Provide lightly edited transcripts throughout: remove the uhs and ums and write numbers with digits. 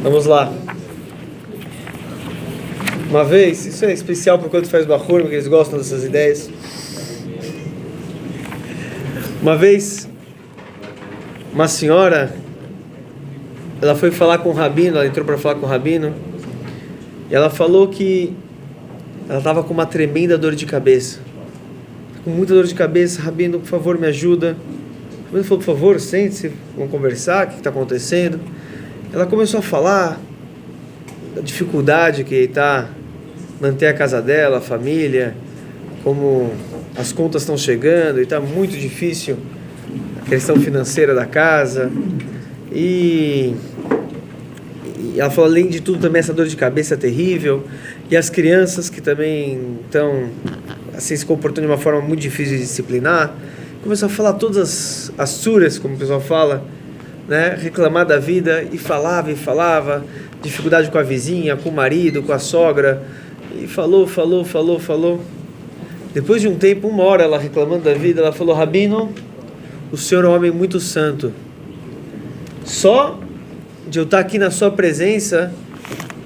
Vamos lá. Uma vez, isso é especial para quando faz Bachur, porque eles gostam dessas ideias. Uma vez, uma senhora, ela foi falar com o rabino, ela entrou para falar com o rabino, e ela falou que ela estava com uma tremenda dor de cabeça. Com muita dor de cabeça, rabino, por favor, me ajuda. O rabino falou, por favor, sente-se, vamos conversar, o que está acontecendo? Ela começou a falar da dificuldade que está manter a casa dela, a família, como as contas estão chegando e está muito difícil a questão financeira da casa. E ela falou, além de tudo, também essa dor de cabeça terrível. E as crianças que também estão assim, se comportando de uma forma muito difícil de disciplinar. Começou a falar todas as suras, como o pessoal fala, né? Reclamar da vida, e falava, dificuldade com a vizinha, com o marido, com a sogra, e falou. Depois de um tempo, uma hora, ela reclamando da vida, ela falou, rabino, o senhor é um homem muito santo. Só de eu estar aqui na sua presença,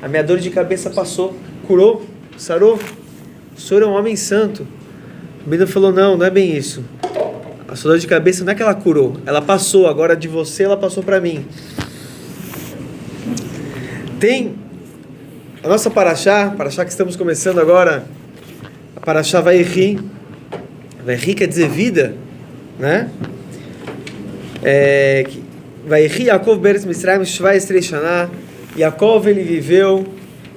a minha dor de cabeça passou, curou, sarou. O senhor é um homem santo. O rabino falou, não é bem isso. A sua dor de cabeça não é que ela curou, ela passou, agora de você ela passou para mim. Tem a nossa paraxá que estamos começando agora, a paraxá Vayikri. Vayikri quer dizer vida, né? Vayikri Yaakov Beretz Mitzrayim 17 Shana. Yaakov, ele viveu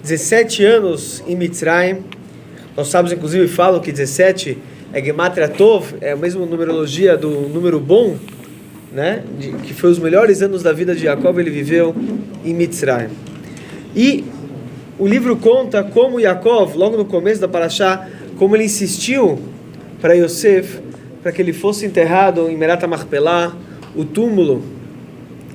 17 anos em Mitzrayim. Nós sábios inclusive falam que 17 é Gematria Tov, é a mesma numerologia do número bom, né? Que foi os melhores anos da vida de Yaakov, ele viveu em Mitzrayim. E o livro conta como Yaakov, logo no começo da paraxá, como ele insistiu para Yosef, para que ele fosse enterrado em Merat HaMachpelah, o túmulo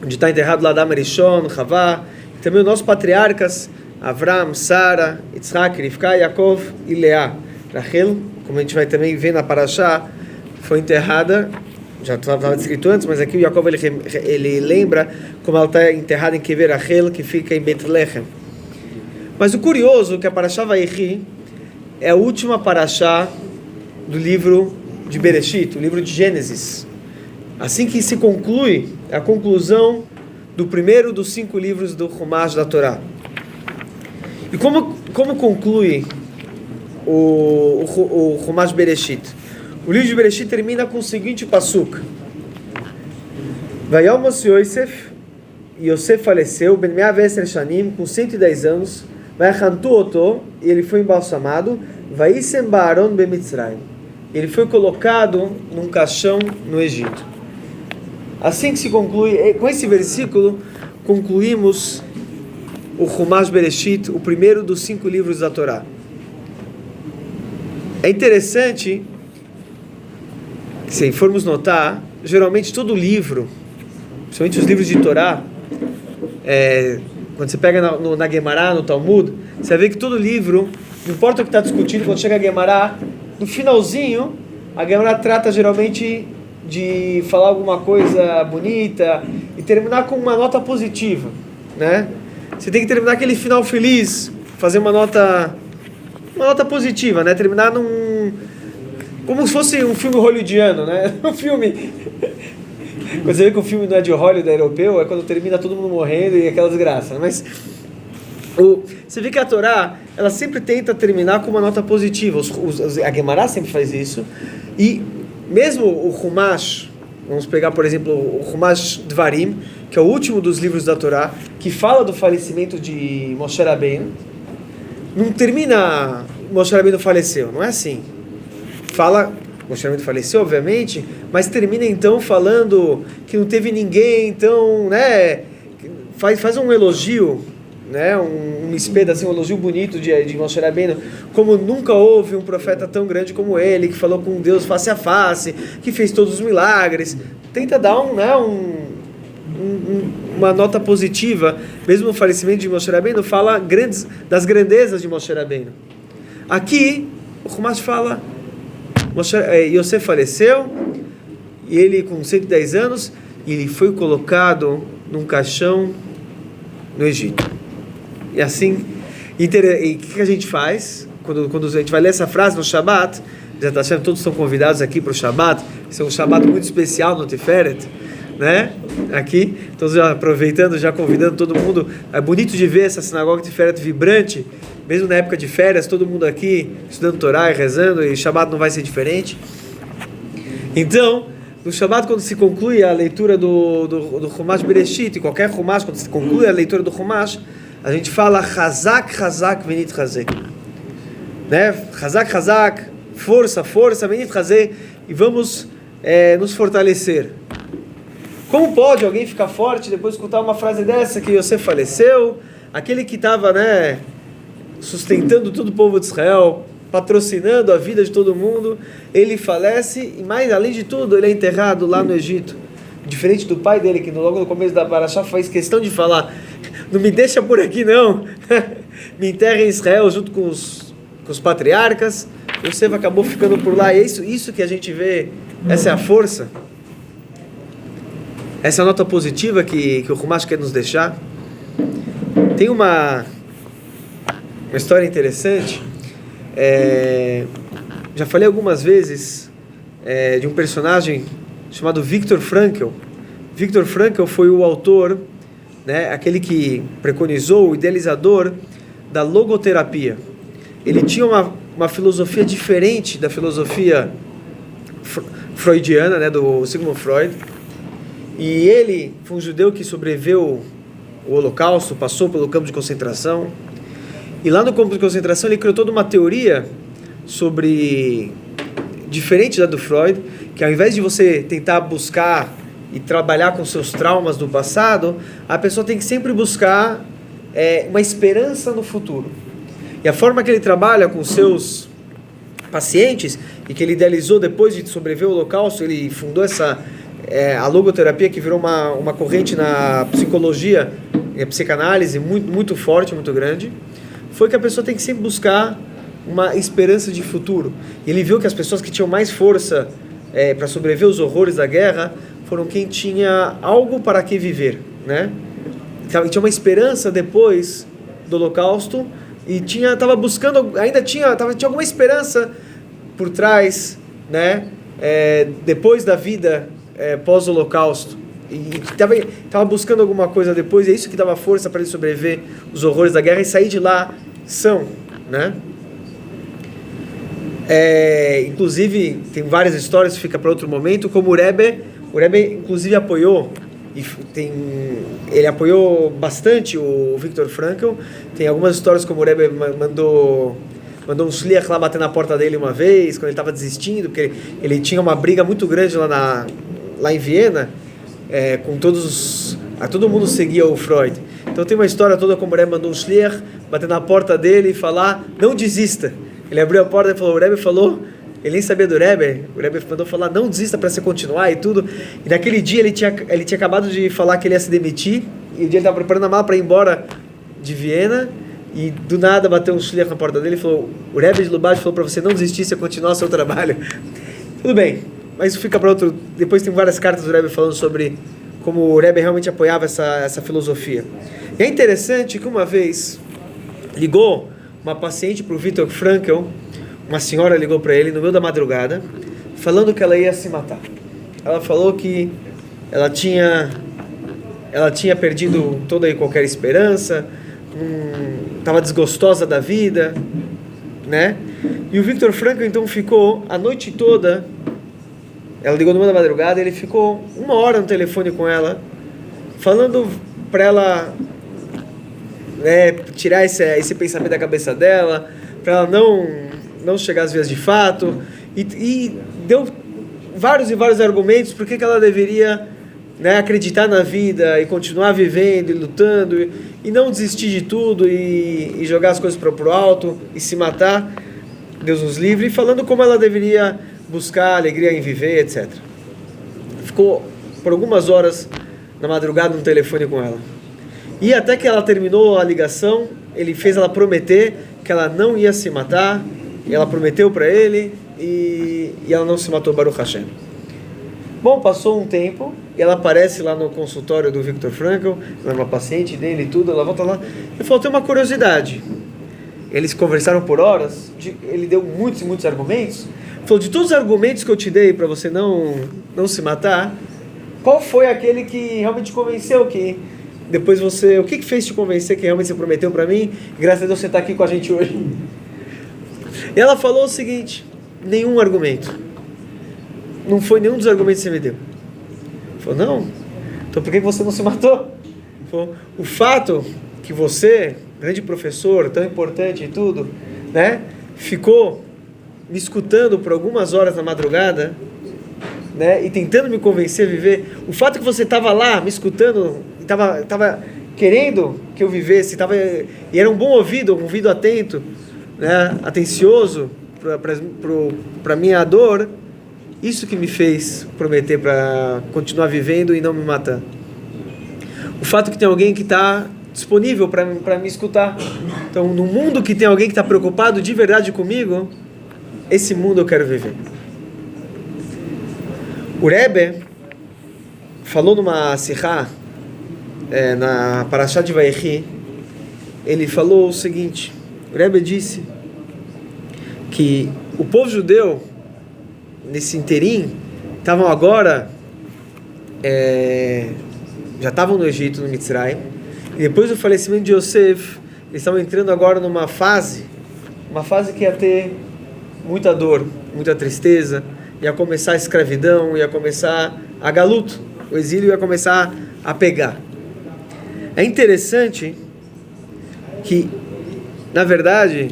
onde está enterrado lá Adam Rishon, Havá, e também os nossos patriarcas, Avram, Sara, Yitzhak, Rivka, Yaakov e Leá. Rachel, como a gente vai também ver na paraxá, foi enterrada, já estava descrito antes, mas aqui o Yaakov ele lembra como ela está enterrada em Kever Rachel, que fica em Betlehem. Mas o curioso é que a paraxá Vayikri é a última paraxá do livro de Bereshit, o livro de Gênesis. Assim que se conclui, é a conclusão do primeiro dos 5 livros do Chumash da Torá. E como conclui o Chumash Bereshit? O livro de Bereshit termina com o seguinte pasuk: Vayomos Yosef, Yosef faleceu, Ben 110 Shanim, com 110 anos, Vayachantu Oto, e ele foi embalsamado, Vayisem Ba'aron Bemitzrayim, ele foi colocado num caixão no Egito. Assim que se conclui, com esse versículo, concluímos o Chumash Bereshit, o primeiro dos 5 livros da Torá. É interessante, se formos notar, geralmente todo livro, principalmente os livros de Torá, quando você pega na Guemará, no Talmud, você vai ver que todo livro, não importa o que está discutindo, quando chega a Guemará, no finalzinho, a Guemará trata geralmente de falar alguma coisa bonita e terminar com uma nota positiva, né? Você tem que terminar aquele final feliz, fazer uma nota positiva, né? Terminar como se fosse um filme hollywoodiano, né? Um filme. Quando você vê que o filme não é de Hollywood, é europeu, é quando termina todo mundo morrendo e aquela desgraça. Mas você vê que a Torá, ela sempre tenta terminar com uma nota positiva. A Guemará sempre faz isso. E mesmo o Chumash, vamos pegar, por exemplo, o Chumash Dvarim, que é o último dos livros da Torá, que fala do falecimento de Moshe Rabbeinu, não termina Moshe Rabbeinu faleceu, não é assim. Fala, Moshe Rabbeinu faleceu, obviamente, mas termina então falando que não teve ninguém, então, né, faz um elogio, né, um espelho, assim, um elogio bonito de Moshe Rabbeinu, como nunca houve um profeta tão grande como ele, que falou com Deus face a face, que fez todos os milagres. Tenta dar uma nota positiva, mesmo no falecimento de Moshe Rabbeinu, fala das grandezas de Moshe Rabbeinu. Aqui, o Chumash fala, Yosef faleceu, e ele com 110 anos, e ele foi colocado num caixão no Egito. E assim, e o que a gente faz? Quando a gente vai ler essa frase no Shabat, já está achando, todos estão convidados aqui para o Shabat, esse é um Shabat muito especial no Tiferet, né? Aqui, então já aproveitando, já convidando todo mundo, é bonito de ver essa sinagoga Tiferet vibrante, mesmo na época de férias, todo mundo aqui estudando Torá e rezando, e Shabat não vai ser diferente. Então, no Shabat, quando se conclui a leitura do Chumash Bereshit, e qualquer Chumash, quando se conclui a leitura do Chumash, a gente fala Chazak, Chazak, Venit Chazek, né? Chazak, Chazak, força, força, Venit Chazek, e vamos nos fortalecer. Como pode alguém ficar forte depois de escutar uma frase dessa, que Yosef faleceu, aquele que estava, né, sustentando todo o povo de Israel, patrocinando a vida de todo mundo, ele falece, e mais, além de tudo, ele é enterrado lá no Egito, diferente do pai dele, que logo no começo da Parashá faz questão de falar, não me deixa por aqui não, me enterra em Israel junto com os patriarcas. Yosef acabou ficando por lá, e é isso que a gente vê, essa é a força, essa é a nota positiva que o Chumash quer nos deixar. Tem uma história interessante, já falei algumas vezes de um personagem chamado Viktor Frankl. Viktor Frankl foi o autor, né, aquele que preconizou, o idealizador da logoterapia. Ele tinha uma filosofia diferente da filosofia freudiana, né, do Sigmund Freud. E ele foi um judeu que sobreviveu o Holocausto, passou pelo campo de concentração. E lá no campo de concentração ele criou toda uma teoria diferente da do Freud, que ao invés de você tentar buscar e trabalhar com seus traumas do passado, a pessoa tem que sempre buscar uma esperança no futuro. E a forma que ele trabalha com seus pacientes, e que ele idealizou depois de sobreviver ao Holocausto, ele fundou a logoterapia, que virou uma corrente na psicologia e a psicanálise muito, muito forte, muito grande, foi que a pessoa tem que sempre buscar uma esperança de futuro. E ele viu que as pessoas que tinham mais força para sobreviver aos horrores da guerra foram quem tinha algo para que viver, né? Então, tinha uma esperança depois do Holocausto e estava buscando, tinha alguma esperança por trás, né? Depois da vida pós-Holocausto, e estava buscando alguma coisa depois, e é isso que dava força para ele sobreviver os horrores da guerra e sair de lá são, né? Inclusive tem várias histórias, fica para outro momento, como o Rebbe inclusive apoiou, ele apoiou bastante o Viktor Frankl. Tem algumas histórias como o Rebbe mandou um shliach lá bater na porta dele uma vez, quando ele estava desistindo, porque ele tinha uma briga muito grande lá em Viena, com todo mundo seguia o Freud. Então tem uma história toda como o Rebbe mandou um shliach bater na porta dele e falar, não desista. Ele abriu a porta e falou, o Rebbe falou, ele nem sabia do Rebbe, o Rebbe mandou falar, não desista para você continuar e tudo. E naquele dia ele tinha acabado de falar que ele ia se demitir, e o dia ele estava preparando a mala para ir embora de Viena, e do nada bateu um shliach na porta dele e falou, o Rebbe de Lubavitch falou para você não desistir, você continuar o seu trabalho. Tudo bem, mas isso fica para outro. Depois tem várias cartas do Rebbe falando sobre como o Rebbe realmente apoiava essa filosofia. E é interessante que uma vez ligou uma paciente para o Viktor Frankl, uma senhora ligou para ele no meio da madrugada, falando que ela ia se matar. Ela falou que ela tinha perdido toda e qualquer esperança, estava desgostosa da vida, né? E o Viktor Frankl então ficou a noite toda. Ela ligou no meio da madrugada, ele ficou 1 hora no telefone com ela, falando para ela tirar esse pensamento da cabeça dela, para ela não chegar às vias de fato, e deu vários e vários argumentos por que ela deveria, né, acreditar na vida e continuar vivendo e lutando e não desistir de tudo e jogar as coisas para o alto e se matar, Deus nos livre, e falando como ela deveria buscar alegria em viver, etc. Ficou por algumas horas na madrugada no telefone com ela. E até que ela terminou a ligação, ele fez ela prometer que ela não ia se matar, e ela prometeu para ele, e ela não se matou, Baruch Hashem. Bom, passou um tempo, e ela aparece lá no consultório do Viktor Frankl, ela é uma paciente dele e tudo, ela volta lá, e falou, tem uma curiosidade. Eles conversaram por horas, ele deu muitos e muitos argumentos, falou, de todos os argumentos que eu te dei para você não se matar, qual foi aquele que realmente te convenceu, que depois você, o que fez te convencer que realmente você prometeu para mim, e graças a Deus você está aqui com a gente hoje? E ela falou o seguinte, nenhum argumento. Não foi nenhum dos argumentos que você me deu. Falou, não. Então por que você não se matou? Falou, o fato que você, grande professor, tão importante e tudo, né, ficou me escutando por algumas horas na madrugada, né, e tentando me convencer a viver, o fato que você estava lá me escutando, estava querendo que eu vivesse, e era um bom ouvido, um ouvido atento, né, atencioso para minha dor, isso que me fez prometer para continuar vivendo e não me matar. O fato que tem alguém que está disponível para me escutar. Então, no mundo que tem alguém que está preocupado de verdade comigo, esse mundo eu quero viver. O Rebbe falou numa Sihá, na Parashá de Vayechi, ele falou o seguinte, o Rebbe disse que o povo judeu, nesse interim, estavam agora, já estavam no Egito, no Mitzrayim, e depois do falecimento de Yosef, eles estavam entrando agora numa fase que ia ter muita dor, muita tristeza, ia começar a escravidão, ia começar a galuto, o exílio ia começar a pegar. É interessante que, na verdade,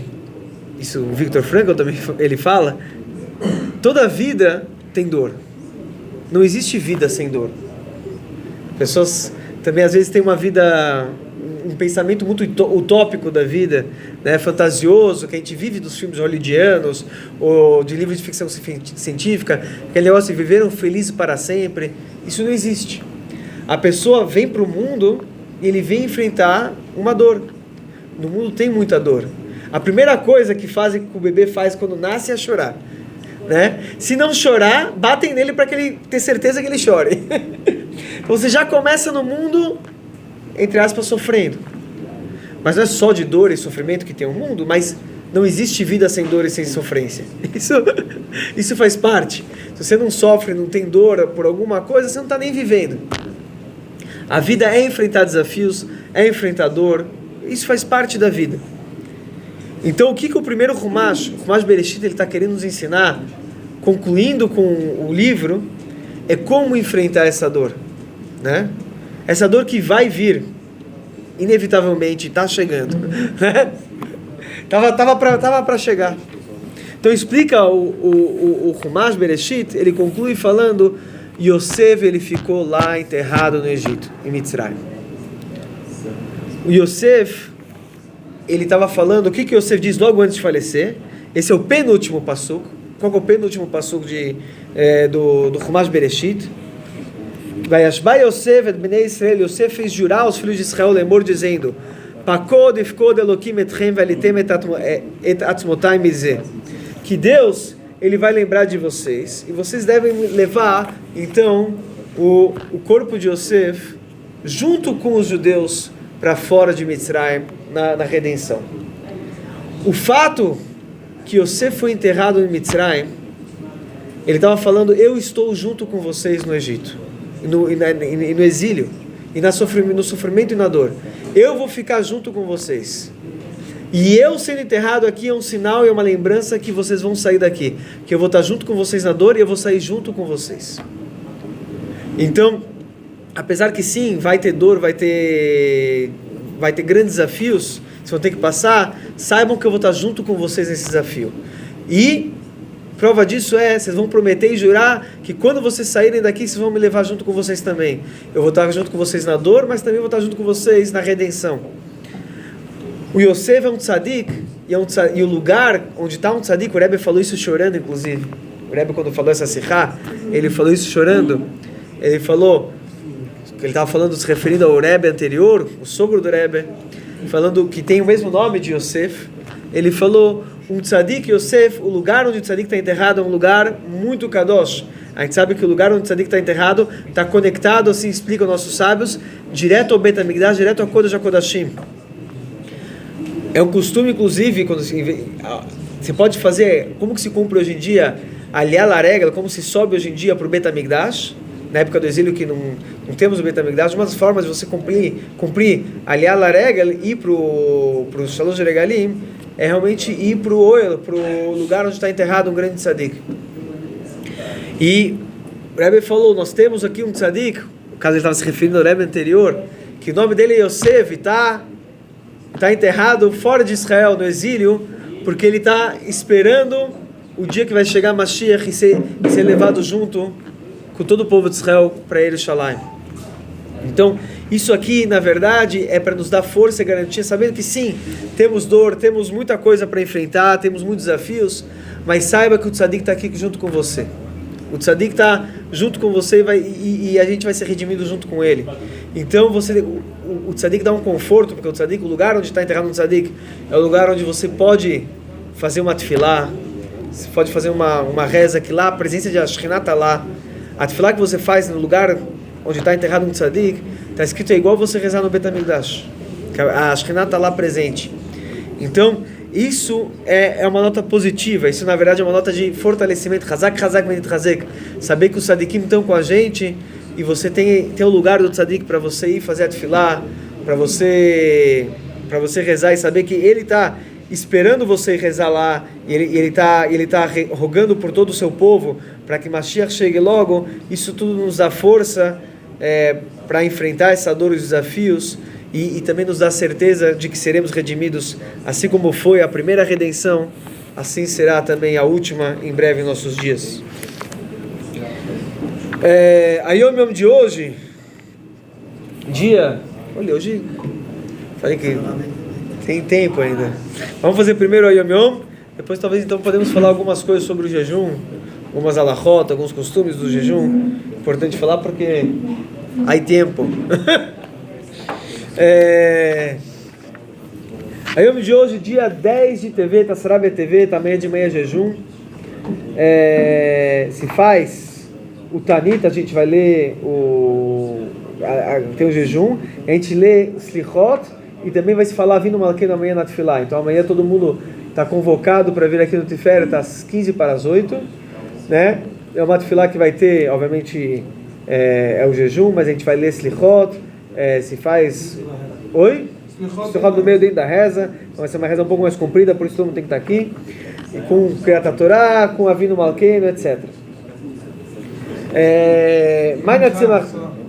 isso o Viktor Frankl também ele fala, toda vida tem dor. Não existe vida sem dor. Pessoas também às vezes têm uma vida, um pensamento muito utópico da vida, né, fantasioso, que a gente vive dos filmes hollywoodianos ou de livros de ficção científica, aquele negócio de viveram felizes para sempre. Isso não existe. A pessoa vem para o mundo e ele vem enfrentar uma dor. No mundo tem muita dor. A primeira coisa que o bebê faz quando nasce é chorar. Né? Se não chorar, batem nele para que ele ter certeza que ele chore. Então você já começa no mundo, entre aspas, sofrendo. Mas não é só de dor e sofrimento que tem o mundo, mas não existe vida sem dor e sem sofrência. Isso faz parte. Se você não sofre, não tem dor por alguma coisa, você não está nem vivendo. A vida é enfrentar desafios, é enfrentar dor. Isso faz parte da vida. Então, o que o primeiro Humash Bereshit, ele está querendo nos ensinar, concluindo com o livro, é como enfrentar essa dor, né? Essa dor que vai vir, inevitavelmente, está chegando, né? Tava para chegar. Então, explica o Humash Bereshit, ele conclui falando, Yosef, ele ficou lá enterrado no Egito, em Mitzrayim. O Yosef, ele estava falando, o que Yosef diz logo antes de falecer? Esse é o penúltimo passuco. Qual é o penúltimo passuco do Humash Bereshit? Vayashba Yosef et bnei Israel, Yosef fez jurar aos filhos de Israel, lemor, dizendo, Pakod ifkod Elokim etchem velitem et atzmotai mizeh. Que Deus, ele vai lembrar de vocês, e vocês devem levar, então, o corpo de Yosef, junto com os judeus, para fora de Mitzrayim, na redenção. O fato que Yosef foi enterrado em Mitzrayim, ele estava falando, eu estou junto com vocês no Egito, no exílio, e no sofrimento e na dor. Eu vou ficar junto com vocês. E eu sendo enterrado aqui é um sinal e é uma lembrança que vocês vão sair daqui. Que eu vou estar junto com vocês na dor e eu vou sair junto com vocês. Então, apesar que sim, vai ter dor, vai ter grandes desafios, vocês vão ter que passar, saibam que eu vou estar junto com vocês nesse desafio. E prova disso vocês vão prometer e jurar que quando vocês saírem daqui, vocês vão me levar junto com vocês também. Eu vou estar junto com vocês na dor, mas também vou estar junto com vocês na redenção. O Yosef é um tzadik, e o lugar onde está um tzadik, o Rebbe falou isso chorando, inclusive. O Rebbe, quando falou essa sihá, ele falou isso chorando. Ele falou, ele estava falando, se referindo ao Rebbe anterior, o sogro do Rebbe, falando que tem o mesmo nome de Yosef. Ele falou, um tzadik Yosef, o lugar onde o tzadik está enterrado é um lugar muito kadosh. A gente sabe que o lugar onde o tzadik está enterrado está conectado, assim explicam nossos sábios, direto ao Bet HaMikdash, direto ao Kodesh HaKodashim. É um costume, inclusive, quando você pode fazer, como que se cumpre hoje em dia, aliar a regra, como se sobe hoje em dia para o Bet HaMikdash, na época do exílio que não temos o Bet HaMikdash, uma das formas de você cumprir aliar a regra e ir para o Shalosh Regalim, é realmente ir para o Oel, para o lugar onde está enterrado um grande tzadik. E o Rebbe falou, nós temos aqui um tzadik, no caso ele estava se referindo ao Rebbe anterior, que o nome dele é Yosef, está enterrado fora de Israel, no exílio, porque ele está esperando o dia que vai chegar Mashiach e ser levado junto com todo o povo de Israel para Yerushalayim. Então, isso aqui, na verdade, é para nos dar força e garantia, sabendo que sim, temos dor, temos muita coisa para enfrentar, temos muitos desafios, mas saiba que o tzadik está aqui junto com você. O tzadik está junto com você e a gente vai ser redimido junto com ele. Então, o tzadik dá um conforto, porque o lugar onde está enterrado um tzadik, é o lugar onde você pode fazer uma tefilá, você pode fazer uma reza, que lá a presença de Ashkenah está lá. A tefilá que você faz no lugar onde está enterrado um tzadik, está escrito, é igual você rezar no Bet HaMikdash. A Ashkenah está lá presente. Então, isso é uma nota positiva. Isso, na verdade, é uma nota de fortalecimento. Hazak, Hazak, Benit Hazek. Saber que os tzadikim estão com a gente e você tem o lugar do tzadik para você ir fazer a tefilá, para você rezar e saber que ele está esperando você rezar lá, e ele está rogando por todo o seu povo para que Mashiach chegue logo. Isso tudo nos dá força para enfrentar essa dor e os desafios, e também nos dá certeza de que seremos redimidos, assim como foi a primeira redenção, assim será também a última em breve em nossos dias. A Yom Yom de hoje, olha, hoje falei que tem tempo ainda. Vamos fazer primeiro a Yom Yom, depois talvez então podemos falar algumas coisas sobre o jejum, algumas alachot, alguns costumes do jejum. Importante falar porque há tempo. A Yom de hoje, dia 10 de TV, Tassarab TV, também de manhã jejum. Se faz o Tanit, a gente vai ler tem o jejum, a gente lê Slichot e também vai se falar vindo Malkeinu amanhã na Tefilá. Então amanhã todo mundo está convocado para vir aqui no Tiferet às 7:45, né? É uma Tefilá que vai ter, obviamente, é o jejum, mas a gente vai ler Slichot, se faz... Oi? Slichot no meio dentro da reza, então vai ser uma reza um pouco mais comprida, por isso todo mundo tem que estar aqui, e com Kriyat HaTorah, com Avinu Malkeinu, etc.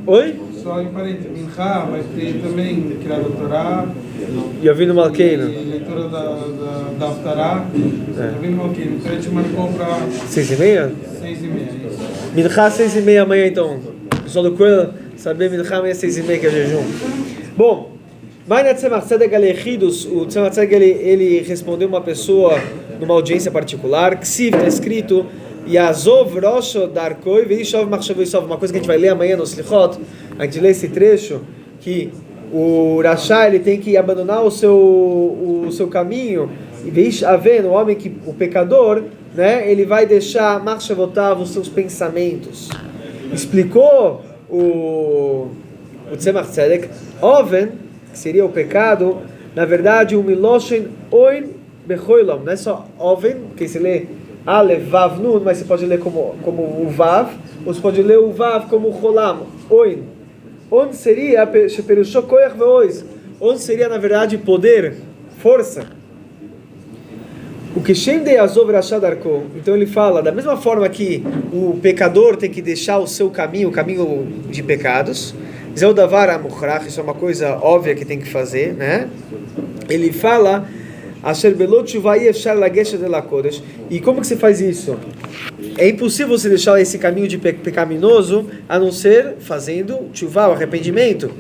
Oi? Só em parênteses, Minchá vai ter também Kriyat HaTorah e Avinu Malkeinu. E leitura da Haftarah, Avinu Malkeinu. Então a gente marcou para 6:30? 6:30. Minchá 6:30 amanhã, então. O pessoal do Coelho saber Minchá amanhã 6:30, que é jejum. Bom, o Tzemach Tzedek ele respondeu uma pessoa numa audiência particular, que se está escrito Yazov Rosho Darkoi Veishov Machshavosov, uma coisa que a gente vai ler amanhã no Slichot. A gente lê esse trecho que o Rasha ele tem que abandonar o seu caminho, e o homem o pecador, né, ele vai deixar Machshavotav, os seus pensamentos. Explicou o Tzemach Tzedek, Oven, que seria o pecado, na verdade o Miloshen Oin Bechoilam, não é só Oven, que se lê Alev, Vav, Nun, mas você pode ler como o Vav, ou você pode ler o Vav como o Cholam, Oin. Onde seria, onde seria na verdade poder, força? O que Shem de Azov Rashad Arko. Então ele fala, da mesma forma que o pecador tem que deixar o seu caminho, o caminho de pecados, Zeudavar Amukhrach, isso é uma coisa óbvia que tem que fazer, né? Ele fala, e como que você faz isso? É impossível você deixar esse caminho de pecaminoso, a não ser fazendo tchuvá, o arrependimento,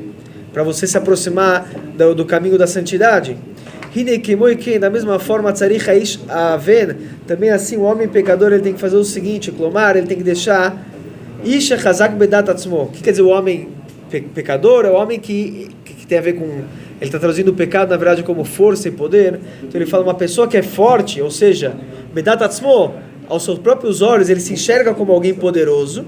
para você se aproximar do caminho da santidade. Da mesma forma, também assim o homem pecador ele tem que fazer o seguinte, clomar, ele tem que deixar o que quer dizer o homem pecador? É o homem que tem a ver com... Ele está traduzindo o pecado, na verdade, como força e poder. Então ele fala uma pessoa que é forte, ou seja, Bedat Atzmo, aos seus próprios olhos, ele se enxerga como alguém poderoso.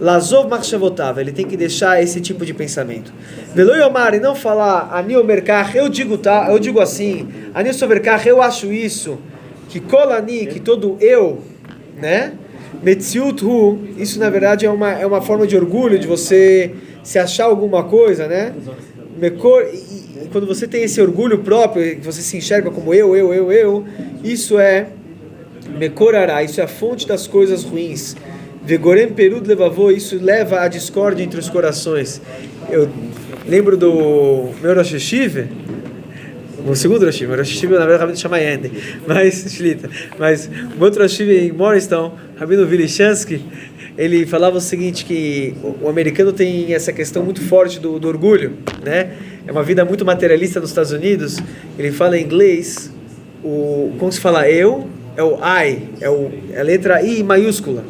Lazov machshavotava, ele tem que deixar esse tipo de pensamento. Velo yomar, e não falar ani omerkach, eu digo assim, ani soverkach, eu acho isso, que kolani, que todo eu, né? Metziut hu, isso na verdade é uma forma de orgulho, de você se achar alguma coisa, né? Mekor, e quando você tem esse orgulho próprio, que você se enxerga como eu, isso é Mekorará, isso é a fonte das coisas ruins. Vegorem perud levavô, isso leva à discórdia entre os corações. Eu lembro do meu Rosh Hashiva, o segundo Rosh Hashiva, na verdade, chama Yende, mas o outro Rosh Hashiva em Morristown, Rabino Vilishansky, ele falava o seguinte, que o americano tem essa questão muito forte do orgulho, né? É uma vida muito materialista nos Estados Unidos. Ele fala em inglês, como se fala eu, é o I, é a letra I maiúscula.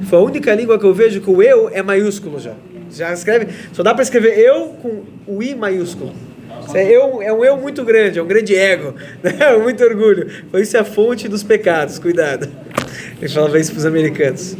Foi a única língua que eu vejo que o eu é maiúsculo já. Já escreve, só dá para escrever eu com o I maiúsculo. É um eu muito grande, é um grande ego, né? Muito orgulho. Isso é a fonte dos pecados, cuidado. Ele falava isso para os americanos.